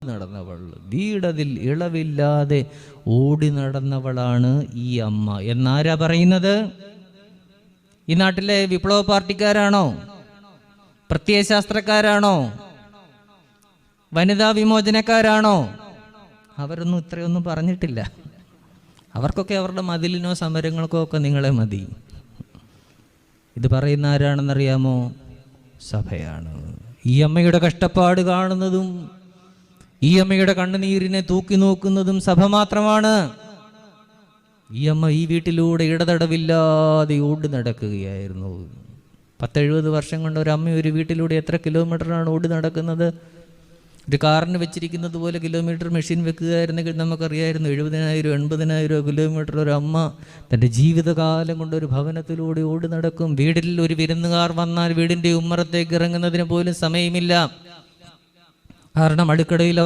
നടന്നവൾ, വീടതിൽ ഇളവില്ലാതെ ഓടി നടന്നവളാണ് ഈ അമ്മ എന്നാരാ പറയുന്നത്? ഈ നാട്ടിലെ വിപ്ലവ പാർട്ടിക്കാരാണോ? പ്രത്യയശാസ്ത്രക്കാരാണോ? വനിതാ വിമോചനക്കാരാണോ? അവരൊന്നും ഇത്രയൊന്നും പറഞ്ഞിട്ടില്ല. അവർക്കൊക്കെ അവരുടെ മതിലിനോ സമരങ്ങൾക്കോ ഒക്കെ നിങ്ങളെ മതി. ഇത് പറയുന്ന ആരാണെന്നറിയാമോ? സഭയാണ്. ഈ അമ്മയുടെ കഷ്ടപ്പാട് കാണുന്നതും ഈ അമ്മയുടെ കണ്ണുനീരിനെ തൂക്കി നോക്കുന്നതും സഭ മാത്രമാണ്. ഈ അമ്മ ഈ വീട്ടിലൂടെ ഇടതടവില്ലാതെ ഓടി നടക്കുകയായിരുന്നു. 70 വർഷം കൊണ്ട് ഒരു അമ്മ ഒരു വീട്ടിലൂടെ എത്ര കിലോമീറ്ററാണ് ഓടി നടക്കുന്നത്? ഒരു കാറിന് വെച്ചിരിക്കുന്നത് പോലെ കിലോമീറ്റർ മെഷീൻ വെക്കുകയായിരുന്നെങ്കിൽ നമുക്കറിയായിരുന്നു 70,000 80,000 കിലോമീറ്റർ ഒരു അമ്മ തൻ്റെ ജീവിതകാലം കൊണ്ട് ഒരു ഭവനത്തിലൂടെ ഓടി നടക്കും. വീട്ടിൽ ഒരു വിരുന്നുകാർ വന്നാൽ വീടിൻ്റെ ഉമ്മറത്തേക്ക് ഇറങ്ങുന്നതിന് പോലും സമയമില്ല. കാരണം അടുക്കളയിൽ അവർ